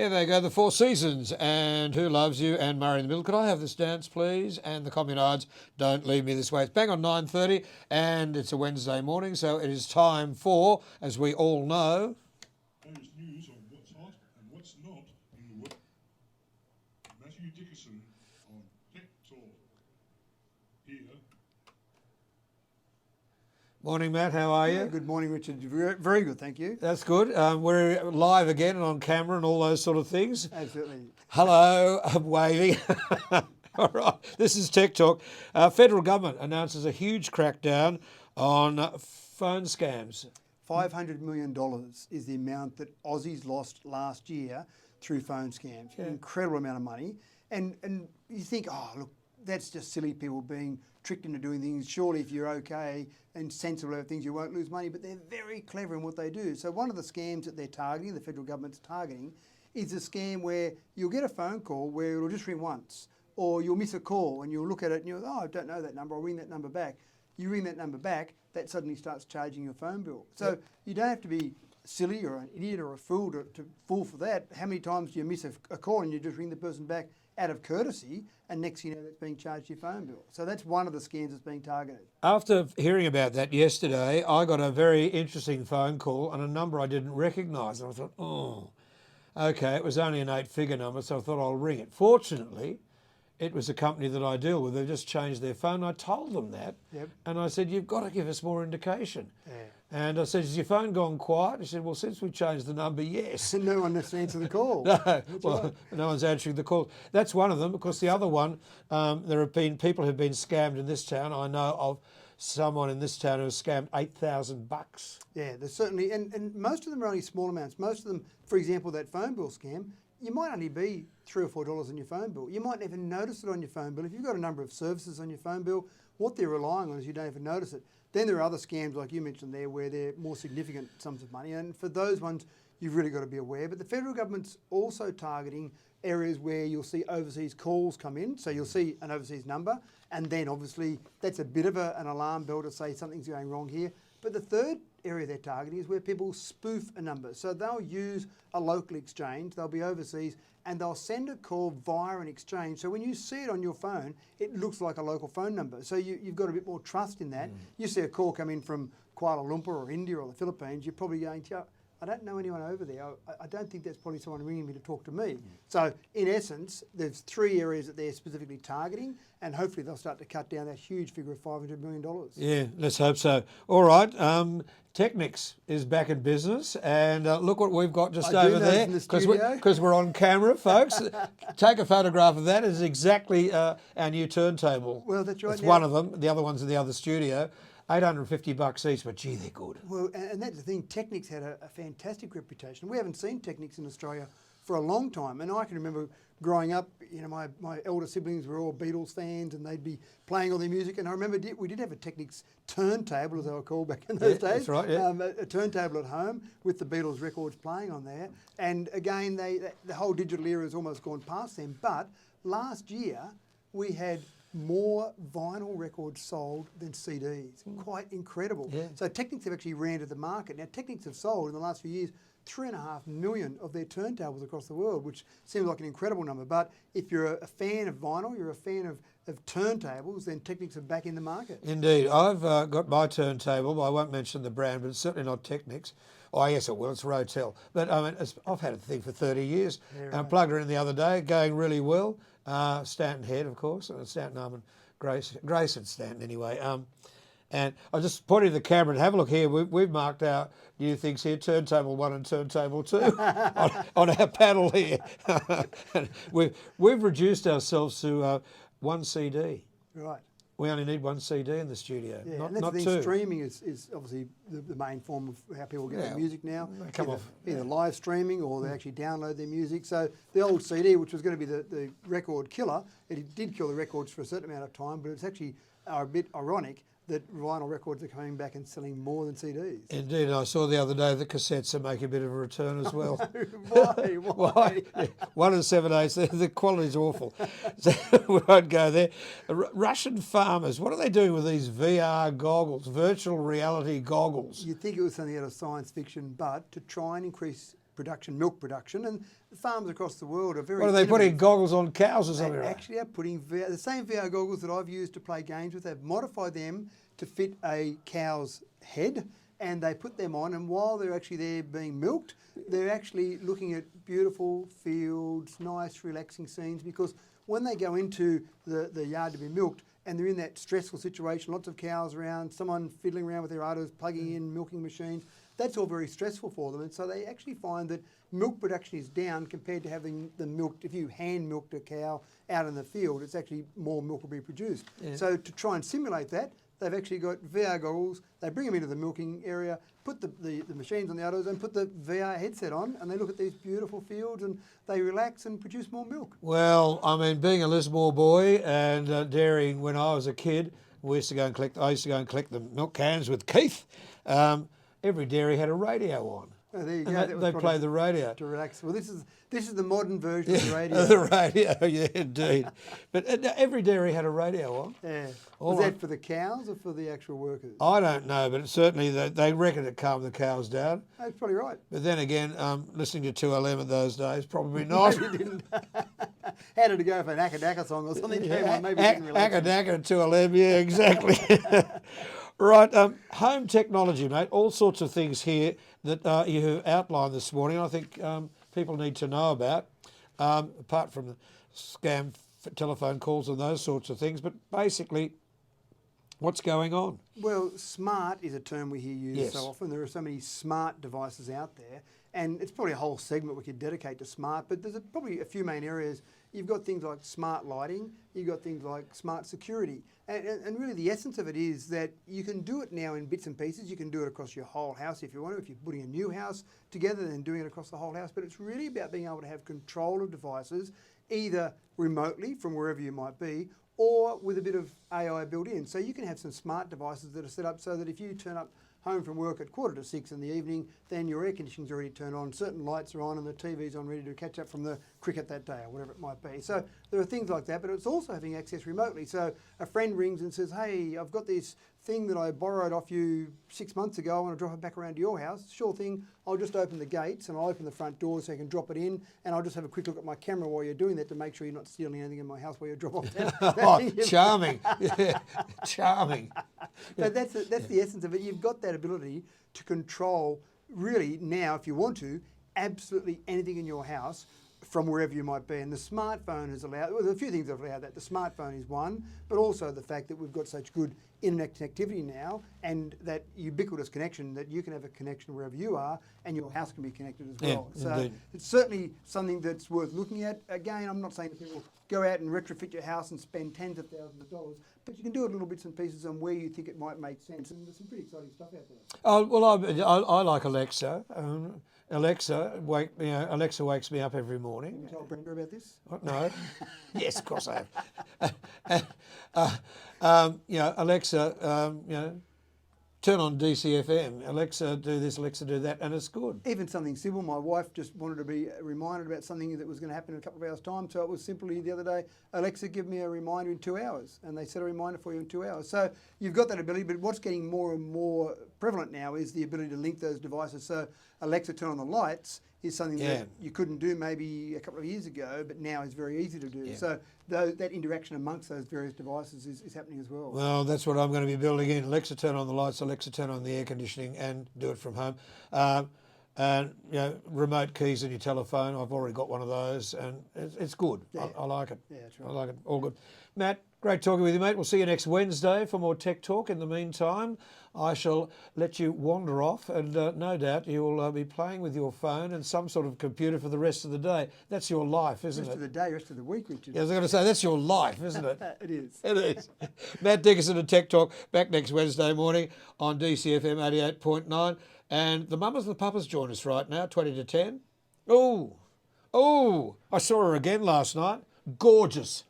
There they go, the Four Seasons, and Who Loves You, and Murray in the Middle. Could I have this dance, please? And the Communards, Don't Leave Me This Way. It's bang on 9:30, and it's a Wednesday morning, so it is time for, as we all know... Latest news on what's hot and what's not in the world. Mathew Dickerson on Tech Talk. Here. Morning, Matt. How are you? Good morning, Richard. Very good, thank you. That's good. We're live again and on camera and all those sort of things. Absolutely. Hello, I'm waving. All right, this is Tech Talk. Federal government announces a huge crackdown on phone scams. $500 million is the amount that Aussies lost last year through phone scams. Yeah. An incredible amount of money. And you think, oh, look, that's just silly people being tricked into doing things. Surely if you're okay and sensible about things, you won't lose money. But they're very clever in what they do. So one of the scams that they're targeting, the federal government's targeting, is a scam where you'll get a phone call where it'll just ring once. Or you'll miss a call and you'll look at it and you'll, oh, I don't know that number, I'll ring that number back. You ring that number back, that suddenly starts charging your phone bill. So you don't have to be silly or an idiot or a fool to fall for that. How many times do you miss a call and you just ring the person back out of courtesy, and next thing you know, that's being charged your phone bill. So that's one of the scams that's being targeted. After hearing about that yesterday, I got a very interesting phone call and a number I didn't recognise. And I thought, oh, okay, it was only an 8-figure number, so I thought I'll ring it. Fortunately, it was a company that I deal with. They've just changed their phone. I told them that. Yep. And I said, you've got to give us more indication. Yeah. And I said, has your phone gone quiet? He said, well, since we changed the number, yes. No one has to answer the call. No, well, no one's answering the call. That's one of them, because the other one, there have been people who've been scammed in this town. I know of someone in this town who was scammed $8,000. Yeah, there's certainly, and most of them are only small amounts. Most of them, for example, that phone bill scam, you might only be $3 or $4 on your phone bill. You might even notice it on your phone bill. If you've got a number of services on your phone bill, what they're relying on is you don't even notice it. Then there are other scams like you mentioned there where they're more significant sums of money, and for those ones you've really got to be aware. But the federal government's also targeting areas where you'll see overseas calls come in. So you'll see an overseas number, and then obviously that's a bit of an alarm bell to say something's going wrong here. But the third area they're targeting is where people spoof a number. So they'll use a local exchange, they'll be overseas, and they'll send a call via an exchange. So when you see it on your phone, it looks like a local phone number. So you've got a bit more trust in that. You see a call come in from Kuala Lumpur or India or the Philippines, you're probably going, I don't know anyone over there. I don't think that's probably someone ringing me to talk to me. So in essence, there's 3 areas that they're specifically targeting, and hopefully they'll start to cut down that huge figure of $500 million. Yeah, let's hope so. All right, Technics is back in business, and look what we've got just over there, because we're on camera, folks. Take a photograph of that. It's exactly our new turntable. Well, that's right. It's one of them. The other one's in the other studio. $850 each, but gee, they're good. Well, and that's the thing, Technics had a fantastic reputation. We haven't seen Technics in Australia for a long time, and I can remember growing up, you know, my elder siblings were all Beatles fans and they'd be playing all their music, and I remember we did have a Technics turntable, as they were called back in those days. That's right, yeah. A turntable at home with the Beatles records playing on there, and again, the whole digital era has almost gone past them, but last year we had more vinyl records sold than CDs. Quite incredible. Yeah. So Technics have actually ran to the market. Now Technics have sold in the last few years 3.5 million of their turntables across the world, which seems like an incredible number. But if you're a fan of vinyl, you're a fan of turntables, then Technics are back in the market. Indeed. I've got my turntable. I won't mention the brand, but it's certainly not Technics. Oh, yes, it will. It's Rotel. But I mean, I've had a thing for 30 years. Yeah, right. And I plugged her in the other day, going really well. Stanton Head, of course, Stanton Arm and Grayson Stanton anyway. And I just pointed the camera and have a look here. We've marked our new things here, turntable 1 and turntable 2 on our panel here. And we've reduced ourselves to 1 CD. Right. We only need 1 CD in the studio, Yeah, not, and that's not the thing, 2. streaming is obviously the main form of how people get their music now. They come off. Either live streaming or they actually download their music. So the old CD, which was going to be the record killer, it did kill the records for a certain amount of time, but it's actually a bit ironic that vinyl records are coming back and selling more than CDs. Indeed, and I saw the other day the cassettes are making a bit of a return as well. Why? Why? Yeah, 1 and 7/8, the quality's awful. So we won't go there. Russian farmers, what are they doing with these VR goggles, virtual reality goggles? You'd think it was something out of science fiction, but to try and increase production, milk production, and farms across the world are very. What are they putting innovative. goggles on cows or They something? Right? actually are putting the same VR goggles that I've used to play games with. They've modified them to fit a cow's head, and they put them on. And while they're actually there being milked, they're actually looking at beautiful fields, nice, relaxing scenes. Because when they go into the yard to be milked, and they're in that stressful situation, lots of cows around, someone fiddling around with their udders, plugging in milking machines, that's all very stressful for them. And so they actually find that milk production is down compared to having them milked. If you hand milked a cow out in the field, it's actually more milk will be produced. Yeah. So to try and simulate that, they've actually got VR goggles. They bring them into the milking area, put the machines on the udders and put the VR headset on, and they look at these beautiful fields and they relax and produce more milk. Well, I mean, being a Lismore boy and dairying when I was a kid, I used to go and collect the milk cans with Keith. Every dairy had a radio on. Oh, there you And go. they was play the radio. to relax. Well, this is the modern version of the radio. The radio, yeah, indeed. But every dairy had a radio on. Yeah. All Was right. that for the cows or for the actual workers? I don't know, but certainly they reckon it calmed the cows down. That's probably right. But then again, listening to 2LM at those days, probably not. Maybe it didn't. How did it go for an Akadaka song or something? Came on, maybe it didn't relax them. Akadaka and 2LM, yeah, exactly. Right, home technology, mate. All sorts of things here that you have outlined this morning. I think people need to know about, apart from the scam telephone calls and those sorts of things. But basically, what's going on? Well, smart is a term we hear used Yes. so often. There are so many smart devices out there, and it's probably a whole segment we could dedicate to smart, but there's probably a few main areas. You've got things like smart lighting, you've got things like smart security, and really the essence of it is that you can do it now in bits and pieces. You can do it across your whole house if you want to. If you're putting a new house together, then doing it across the whole house, but it's really about being able to have control of devices, either remotely from wherever you might be, or with a bit of AI built in. So you can have some smart devices that are set up so that if you turn up home from work at 5:45 in the evening, then your air conditioning's already turned on, certain lights are on and the TV's on ready to catch up from the cricket that day or whatever it might be. So there are things like that, but it's also having access remotely. So a friend rings and says, hey, I've got this thing that I borrowed off you 6 months ago, I want to drop it back around to your house. Sure thing, I'll just open the gates and I'll open the front door so you can drop it in, and I'll just have a quick look at my camera while you're doing that to make sure you're not stealing anything in my house while you drop off that. Oh, charming. Yeah, charming. But that's the essence of it. You've got that ability to control, really now, if you want to, absolutely anything in your house from wherever you might be. And the smartphone has allowed, well, there's a few things that have allowed that. The smartphone is one, but also the fact that we've got such good internet connectivity now, and that ubiquitous connection that you can have a connection wherever you are and your house can be connected as well. Yeah, So indeed. it's certainly something that's worth looking at. Again, I'm not saying that people go out and retrofit your house and spend tens of thousands of dollars, but you can do it little bits and pieces on where you think it might make sense. And there's some pretty exciting stuff out there. Oh, well, I like Alexa. Alexa wakes me up every morning. Tell Brenda about this. What? No. Yes, of course I have. Alexa, turn on DCFM. Alexa, do this, Alexa, do that, and it's good. Even something simple. My wife just wanted to be reminded about something that was going to happen in a couple of hours' time. So it was simply the other day, Alexa, give me a reminder in 2 hours. And they set a reminder for you in 2 hours. So you've got that ability, but what's getting more and more prevalent now is the ability to link those devices. So Alexa, turn on the lights is something that you couldn't do maybe a couple of years ago, but now is very easy to do. Yeah. So that interaction amongst those various devices is happening as well. Well, that's what I'm going to be building in. Alexa, turn on the lights. Alexa, turn on the air conditioning, and do it from home. And remote keys on your telephone. I've already got one of those, and it's good. Yeah. I like it. Yeah, that's right. I like it. All good. Matt, great talking with you, mate. We'll see you next Wednesday for more tech talk. In the meantime, I shall let you wander off, and no doubt you'll be playing with your phone and some sort of computer for the rest of the day. That's your life, isn't Rest it? of the day, rest of the week, Richard. Yeah, I was going to say, that's your life, isn't it? It is. It is. Matt Dickerson and Tech Talk back next Wednesday morning on DCFM 88.9. And the mamas and the papas join us right now, 20 to 10. Oh, I saw her again last night. Gorgeous.